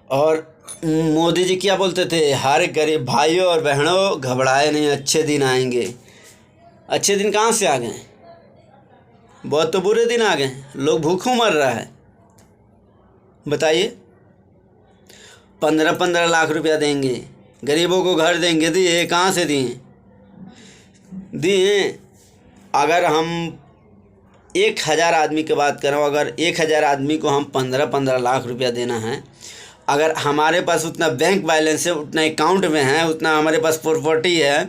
और मोदी जी क्या बोलते थे, हर गरीब भाइयों और बहनों घबराए नहीं, अच्छे दिन आएंगे। अच्छे दिन कहाँ से आ गए? बहुत तो बुरे दिन आ गए। लोग भूखों मर रहा है। बताइए, 15-15 लाख रुपया देंगे, गरीबों को घर देंगे, दिए कहाँ से दिए? दिए। अगर हम 1000 आदमी की बात करें, अगर 1000 आदमी को हम 15-15 लाख रुपया देना है, अगर हमारे पास उतना बैंक बैलेंस है, उतना अकाउंट में है, उतना हमारे पास प्रॉपर्टी है,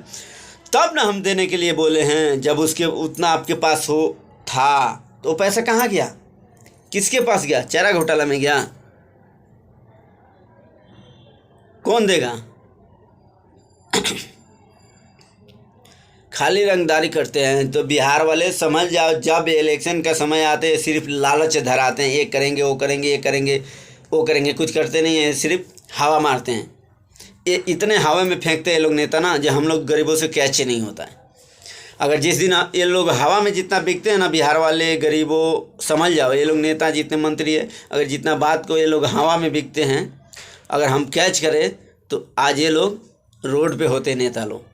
तब ना हम देने के लिए बोले हैं। जब उसके उतना आपके पास हो था तो पैसा कहाँ गया? किसके पास गया? चारा घोटाला में गया? कौन देगा? खाली रंगदारी करते हैं। तो बिहार वाले समझ जाओ, जब इलेक्शन का समय आते हैं सिर्फ लालच धराते हैं, ये करेंगे वो करेंगे, ये करेंगे वो करेंगे, कुछ करते नहीं हैं, सिर्फ हवा मारते हैं। ये इतने हवा में फेंकते हैं लोग नेता ना, जो हम लोग गरीबों से कैच नहीं होता है। अगर जिस दिन ये लोग हवा में जितना बिकते हैं ना, बिहार वाले गरीबों, समझ जाओ ये लोग नेता जितने मंत्री है, अगर जितना बात को ये लोग हवा में बिकते हैं, अगर हम कैच करें तो आज ये लोग रोड पे होते नेता लोग।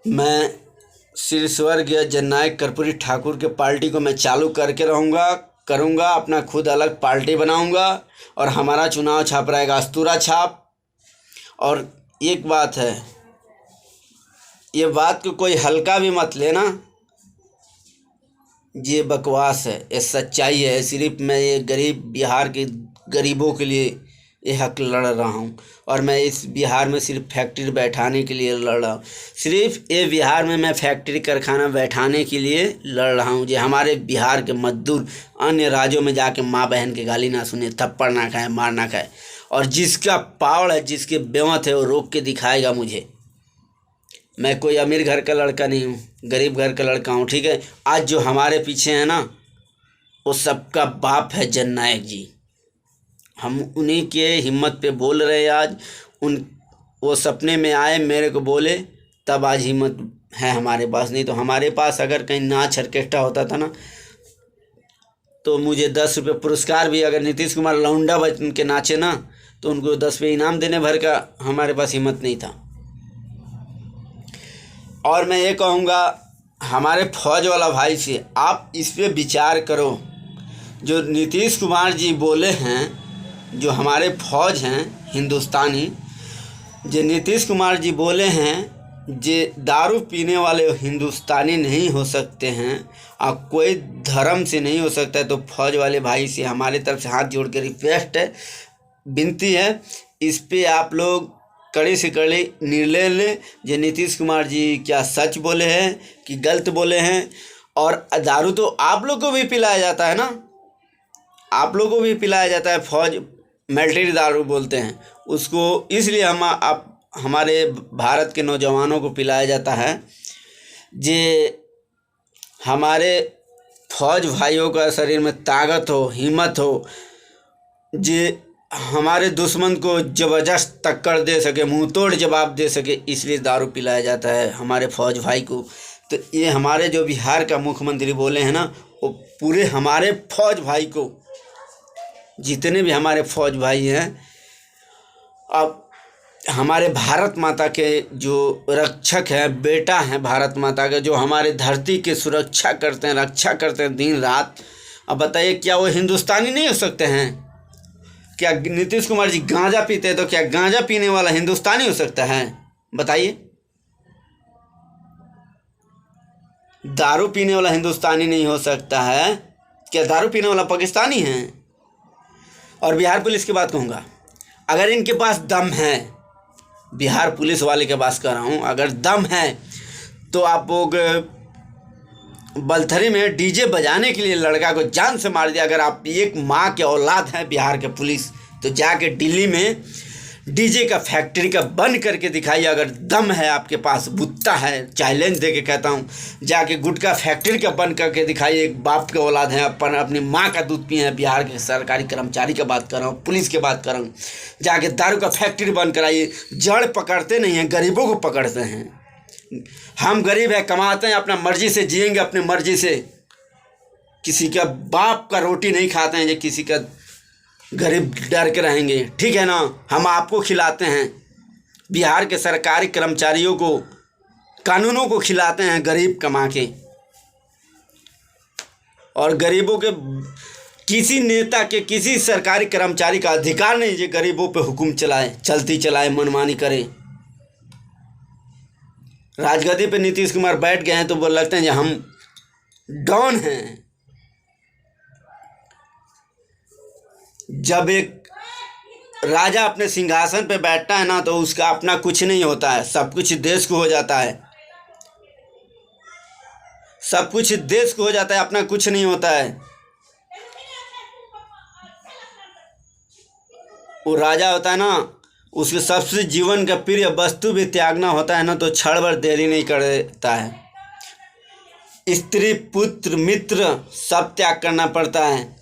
मैं श्री स्वर्गीय जननायक कर्पूरी ठाकुर के पार्टी को मैं चालू करके करूँगा, अपना खुद अलग पार्टी बनाऊँगा, और हमारा चुनाव छाप रहेगा अस्तूरा छाप। और एक बात है, ये बात को कोई हल्का भी मत लेना, ये बकवास है, ये सच्चाई है। सिर्फ मैं ये गरीब बिहार के गरीबों के लिए ये हक लड़ रहा हूँ, और मैं इस बिहार में सिर्फ फैक्ट्री बैठाने के लिए लड़ रहा हूँ। सिर्फ ये बिहार में मैं फैक्ट्री कारखाना बैठाने के लिए लड़ रहा हूँ, जो हमारे बिहार के मजदूर अन्य राज्यों में जाके माँ बहन के गाली ना सुने, थप्पड़ ना खाए, मार ना खाए। और जिसका पावड़ है, जिसके बेवत है, वो रोक के दिखाएगा मुझे। मैं कोई अमीर घर का लड़का नहीं हूँ, गरीब घर का लड़का हूँ, ठीक है। आज जो हमारे पीछे है ना, वो सबका बाप है जननायक जी। हम उन्हीं के हिम्मत पे बोल रहे हैं आज। वो सपने में आए, मेरे को बोले, तब आज हिम्मत है हमारे पास। नहीं तो हमारे पास अगर कहीं नाच ऑर्केस्ट्रा होता था ना, तो मुझे 10 रुपये पुरस्कार भी, अगर नीतीश कुमार लौंडा बन के नाचे ना, तो उनको 10 रुपये इनाम देने भर का हमारे पास हिम्मत नहीं था। और मैं ये कहूँगा हमारे फौज वाला भाई से, आप इस पे विचार करो। जो नीतीश कुमार जी बोले हैं, जो हमारे फौज हैं हिंदुस्तानी, जो नीतीश कुमार जी बोले हैं, जे दारू पीने वाले हिंदुस्तानी नहीं हो सकते हैं, और कोई धर्म से नहीं हो सकता है। तो फौज वाले भाई से हमारे तरफ से हाथ जोड़ के रिक्वेस्ट है, विनती है, इस पे आप लोग कड़े से कड़े निर्णय लें। जो नीतीश कुमार जी क्या सच बोले हैं कि गलत बोले हैं। और दारू तो आप लोग को भी पिलाया जाता है ना, आप लोग को भी पिलाया जाता है। फौज मिलिट्री दारू बोलते हैं उसको, इसलिए आप हमारे भारत के नौजवानों को पिलाया जाता है। जे हमारे फौज भाइयों का शरीर में ताकत हो, हिम्मत हो, जे हमारे दुश्मन को ज़बरदस्त टक्कर दे सके, मुंह तोड़ जवाब दे सके, इसलिए दारू पिलाया जाता है हमारे फौज भाई को। तो ये हमारे जो बिहार का मुख्यमंत्री बोले हैं ना, वो पूरे हमारे फौज भाई को, जितने भी हमारे फौज भाई हैं, अब हमारे भारत माता के जो रक्षक हैं, बेटा हैं भारत माता के, जो हमारे धरती की सुरक्षा करते हैं, रक्षा करते हैं दिन रात। अब बताइए, क्या वो हिंदुस्तानी नहीं हो सकते हैं? क्या नीतीश कुमार जी गांजा पीते हैं, तो क्या गांजा पीने वाला हिंदुस्तानी हो सकता है? बताइए। दारू पीने वाला हिंदुस्तानी नहीं हो सकता है, क्या दारू पीने वाला पाकिस्तानी है? और बिहार पुलिस की बात कहूँगा, अगर इनके पास दम है, बिहार पुलिस वाले के पास कर रहा हूँ, अगर दम है तो आप लोग बलथरी में डीजे बजाने के लिए लड़का को जान से मार दिया। अगर आप एक माँ के औलाद हैं बिहार के पुलिस, तो जाके दिल्ली में डीजे का फैक्ट्री का बंद करके दिखाइए। अगर दम है आपके पास, बुत्ता है, चैलेंज दे के कहता हूँ, जाके गुटखा फैक्ट्री का बंद करके दिखाइए। एक बाप के औलाद हैं, अपनी माँ का दूध पिए हैं। बिहार के सरकारी कर्मचारी की बात कर रहा हूँ, पुलिस की बात कर रहा हूँ। जाके दारू का फैक्ट्री बंद कराइए। जड़ पकड़ते नहीं हैं, गरीबों को पकड़ते हैं। हम गरीब हैं, कमाते हैं, अपना मर्जी से जिएंगे, अपनी मर्जी से। किसी का बाप का रोटी नहीं खाते हैं, जो किसी का गरीब डर के रहेंगे, ठीक है ना। हम आपको खिलाते हैं, बिहार के सरकारी कर्मचारियों को, कानूनों को खिलाते हैं गरीब कमा के। और गरीबों के किसी नेता के, किसी सरकारी कर्मचारी का अधिकार नहीं जो गरीबों पे हुक्म चलाए, चलती चलाए, मनमानी करे। राजगद्दी पे नीतीश कुमार बैठ गए हैं तो वो लगते हैं कि हम डॉन हैं। जब एक राजा अपने सिंहासन पे बैठता है ना, तो उसका अपना कुछ नहीं होता है, सब कुछ देश को हो जाता है। सब कुछ देश को हो जाता है, अपना कुछ नहीं होता है। वो राजा होता है ना, उसके सबसे जीवन का प्रिय वस्तु भी त्यागना होता है ना, तो क्षण भर देरी नहीं करता है। स्त्री, पुत्र, मित्र सब त्याग करना पड़ता है।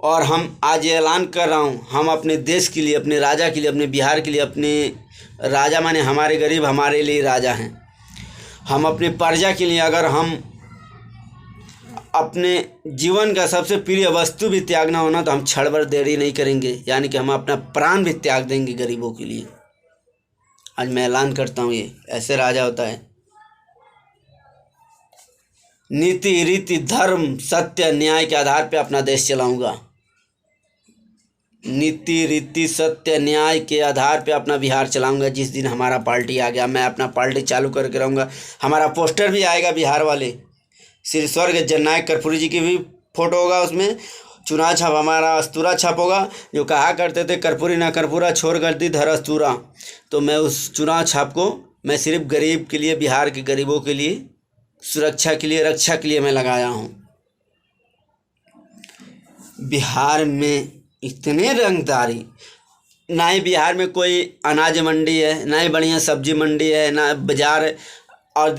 और हम आज ये ऐलान कर रहा हूँ, हम अपने देश के लिए, अपने राजा के लिए, अपने बिहार के लिए, अपने राजा माने हमारे गरीब हमारे लिए राजा हैं। हम अपने प्रजा के लिए अगर हम अपने जीवन का सबसे प्रिय वस्तु भी त्यागना हो ना, तो हम क्षण भर देरी नहीं करेंगे, यानी कि हम अपना प्राण भी त्याग देंगे गरीबों के लिए। आज मैं ऐलान करता हूँ, ये ऐसे राजा होता है। नीति, रीति, धर्म, सत्य, न्याय के आधार पे अपना देश चलाऊंगा। नीति, रीति, सत्य, न्याय के आधार पे अपना बिहार चलाऊंगा। जिस दिन हमारा पार्टी आ गया, मैं अपना पार्टी चालू करके रहूँगा। हमारा पोस्टर भी आएगा बिहार वाले, श्री स्वर्ग जननायक कर्पूरी जी की भी फोटो होगा उसमें। चुनाव छाप हमारा अस्तूरा छाप होगा। जो कहा करते थे कर्पूरी ना कर्पूरा, छोड़ कर दी धर अस्तूरा, तो मैं उस चुनाव छाप को मैं सिर्फ गरीब के लिए, बिहार के गरीबों के लिए, सुरक्षा के लिए, रक्षा के लिए मैं लगाया हूँ। बिहार में इतने रंगदारी, ना ही बिहार में कोई अनाज मंडी है, ना ही बढ़िया सब्जी मंडी है, ना बाजार है, और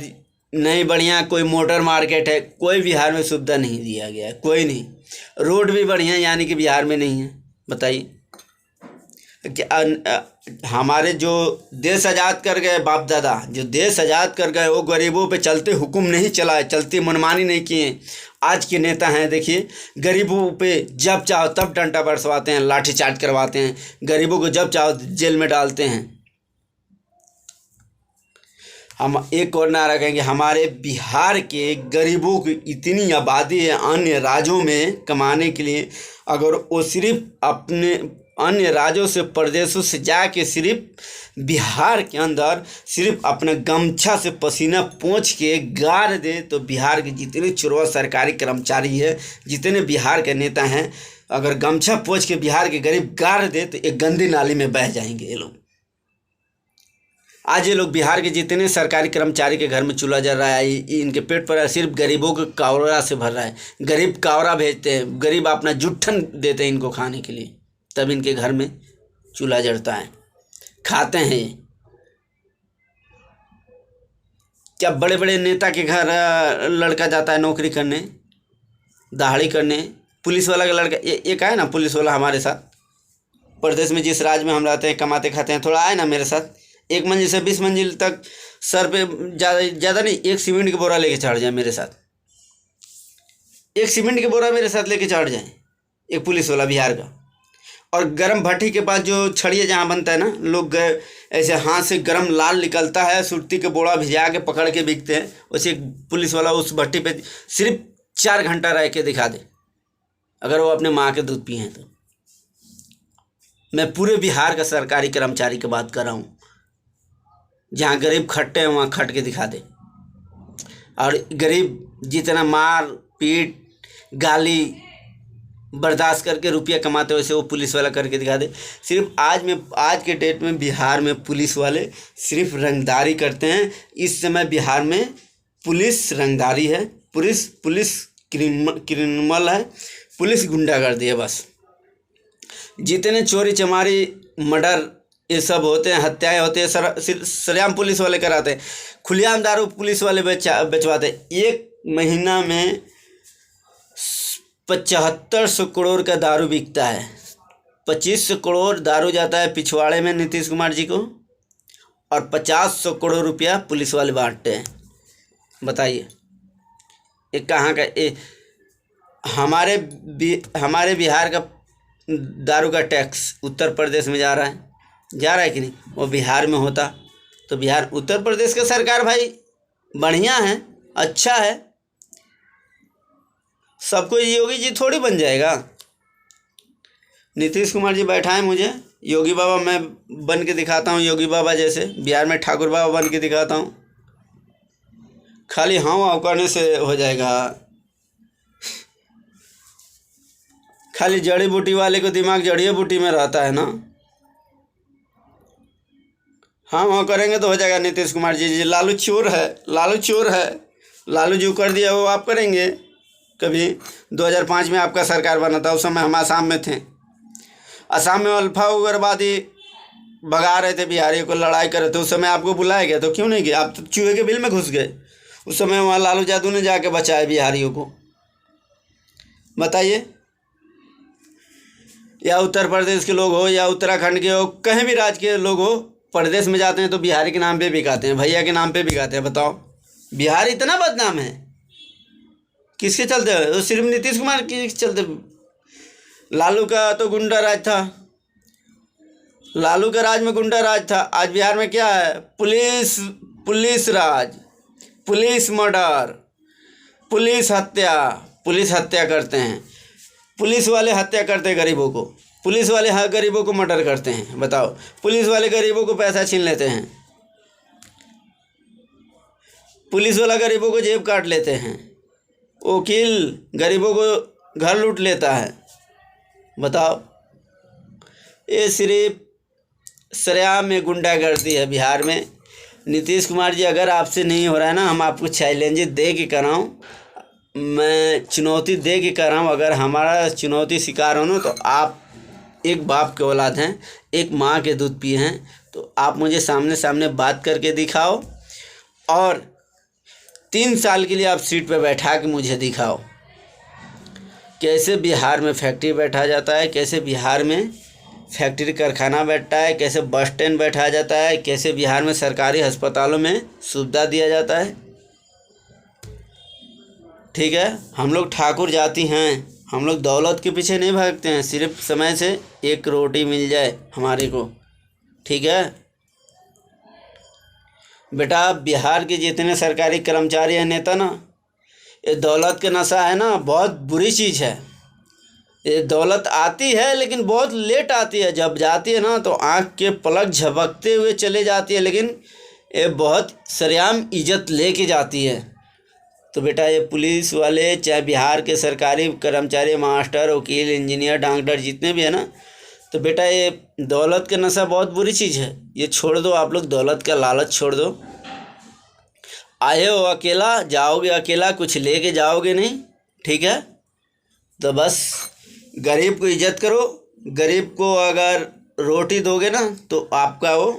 नहीं बढ़िया कोई मोटर मार्केट है। कोई बिहार में सुविधा नहीं दिया गया है, कोई नहीं। रोड भी बढ़िया यानी कि बिहार में नहीं है। बताइए कि हमारे जो देश आज़ाद कर गए बाप दादा, जो देश आज़ाद कर गए, वो गरीबों पे चलते हुक्म नहीं चलाए, चलती मनमानी नहीं किए। आज के नेता हैं देखिए, गरीबों पे जब चाहो तब डंडा बरसवाते हैं, लाठीचार्ज करवाते हैं, गरीबों को जब चाहो जेल में डालते हैं। हम एक और नारा कहेंगे, हमारे बिहार के गरीबों की इतनी आबादी है अन्य राज्यों में कमाने के लिए, अगर वो सिर्फ अपने अन्य राज्यों से, प्रदेशों से जाके सिर्फ बिहार के अंदर सिर्फ अपने गमछा से पसीना पोंछ के गाड़ दे, तो बिहार के जितने चुरवा सरकारी कर्मचारी है, जितने बिहार के नेता हैं, अगर गमछा पोंछ के बिहार के गरीब गाड़ दे तो एक गंदी नाली में बह जाएंगे ये लोग। आज ये लोग बिहार के जितने सरकारी कर्मचारी के घर में चूल्हा जल रहा है, इनके पेट पर सिर्फ गरीबों के कावड़ा से भर रहा है। गरीब कावड़ा भेजते हैं, गरीब अपना जुट्ठन देते हैं इनको खाने के लिए, तब इनके घर में चूल्हा जलता है, खाते हैं। क्या बड़े बड़े नेता के घर लड़का जाता है नौकरी करने, दहाड़ी करने। पुलिस वाला का लड़का, एक आए ना पुलिस वाला हमारे साथ, प्रदेश में जिस राज्य में हम रहते हैं, कमाते खाते हैं, थोड़ा आए ना मेरे साथ, 1 मंजिल से 20 मंजिल तक सर पे ज़्यादा नहीं, 1 सीमेंट की बोरा लेके चढ़ जाए मेरे साथ, 1 सीमेंट की बोरा मेरे साथ लेके चढ़ जाए एक पुलिस वाला बिहार का। और गरम भट्टी के पास जो छड़िया जहाँ बनता है ना, लोग ऐसे हाथ से गरम लाल निकलता है, सुर्ती के बोरा भिजा के पकड़ के बिकते हैं, वैसे एक पुलिस वाला उस भट्टी पे सिर्फ 4 घंटा रह के दिखा दे, अगर वो अपने माँ के दूध पिए हैं तो। मैं पूरे बिहार का सरकारी कर्मचारी की बात कर रहा हूँ, जहाँ गरीब खटते हैं वहाँ खट के दिखा दे। और गरीब जितना मार पीट गाली बर्दाश्त करके रुपया कमाते वैसे वो पुलिस वाला करके दिखा दे। सिर्फ आज के डेट में बिहार में पुलिस वाले सिर्फ रंगदारी करते हैं। इस समय बिहार में पुलिस रंगदारी है, पुलिस क्रिमिनल है, पुलिस गुंडागर्दी है। बस जितने चोरी चमारी मर्डर ये सब होते हैं, हत्याएं होते हैं, सरेआम पुलिस वाले कराते हैं। खुलेआम दारू पुलिस वाले बेचवाते हैं। 1 महीना में 7500 करोड़ का दारू बिकता है। 2500 करोड़ दारू जाता है पिछवाड़े में नीतीश कुमार जी को, और 50 करोड़ रुपया पुलिस वाले बांटते हैं। बताइए ये कहाँ का, हमारे बिहार का दारू का टैक्स उत्तर प्रदेश में जा रहा है कि नहीं? वो बिहार में होता तो बिहार उत्तर प्रदेश का सरकार भाई बढ़िया है, अच्छा है, सबको योगी जी थोड़ी बन जाएगा। नीतीश कुमार जी बैठाएं मुझे योगी बाबा, मैं बन के दिखाता हूँ योगी बाबा जैसे, बिहार में ठाकुर बाबा बन के दिखाता हूँ। खाली हाँ करने से हो जाएगा? खाली जड़ी बूटी वाले को दिमाग जड़ी बूटी में रहता है ना। हाँ करेंगे तो हो जाएगा। नीतीश कुमार जी लालू चोर है, लालू चोर है, लालू जो कर दिया वो आप करेंगे कभी? 2005 में आपका सरकार बना था, उस समय हम आसाम में थे। असम में अल्फा उग्रवादी भगा रहे थे बिहारियों को, लड़ाई कर रहे थे, उस समय आपको बुलाया गया तो क्यों नहीं गया? आप तो चूहे के बिल में घुस गए। उस समय वहाँ लालू यादव ने जाके बचाया बिहारियों को। बताइए, या उत्तर प्रदेश के लोग हो या उत्तराखंड के हो, कहीं भी राज्य के लोग हो, प्रदेश में जाते हैं तो बिहारी के नाम पे बिकाते हैं, भैया के नाम पे बिकाते हैं। बताओ, बिहार इतना बदनाम है किसके चलते? वो सिर्फ नीतीश कुमार के चलते। लालू का तो गुंडा राज था, लालू का राज में गुंडा राज था। आज बिहार में क्या है? पुलिस राज, पुलिस मर्डर, पुलिस हत्या करते हैं। पुलिस वाले हत्या करते हैं गरीबों को, पुलिस वाले गरीबों को मर्डर करते हैं। बताओ, पुलिस वाले गरीबों को पैसा छीन लेते हैं, पुलिस वाला गरीबों को जेब काट लेते हैं, वकील गरीबों को घर लूट लेता है। बताओ, ये सिर्फ सरेआम में गुंडागर्दी है बिहार में। नीतीश कुमार जी, अगर आपसे नहीं हो रहा है ना, हम आपको चैलेंज दे के कर रहा हूँ, मैं चुनौती दे के कर रहा हूँ। अगर हमारा चुनौती शिकार हो ना, तो आप एक बाप के औलाद हैं, एक माँ के दूध पिए हैं, तो आप मुझे सामने सामने बात करके दिखाओ और 3 साल के लिए आप सीट पे बैठा के मुझे दिखाओ कैसे बिहार में फैक्ट्री बैठा जाता है, कैसे बिहार में फैक्ट्री कारखाना बैठता है, कैसे बस स्टैंड बैठा जाता है, कैसे बिहार में सरकारी अस्पतालों में सुविधा दिया जाता है। ठीक है, हम लोग ठाकुर जाति हैं, हम लोग दौलत के पीछे नहीं भागते हैं, सिर्फ समय से एक रोटी मिल जाए हमारे को। ठीक है बेटा, बिहार के जितने सरकारी कर्मचारी हैं, नेता ना, ये दौलत का नशा है ना, बहुत बुरी चीज़ है। ये दौलत आती है लेकिन बहुत लेट आती है, जब जाती है ना तो आँख के पलक झपकते हुए चले जाती है, लेकिन ये बहुत सरेआम इज्जत लेके जाती है। तो बेटा, ये पुलिस वाले, चाहे बिहार के सरकारी कर्मचारी, मास्टर, वकील, इंजीनियर, डॉक्टर जितने भी है ना, तो बेटा ये दौलत का नशा बहुत बुरी चीज़ है, ये छोड़ दो। आप लोग दौलत का लालच छोड़ दो। आए हो अकेला, जाओगे अकेला, कुछ लेके जाओगे नहीं। ठीक है, तो बस गरीब को इज्जत करो। गरीब को अगर रोटी दोगे ना तो आपका वो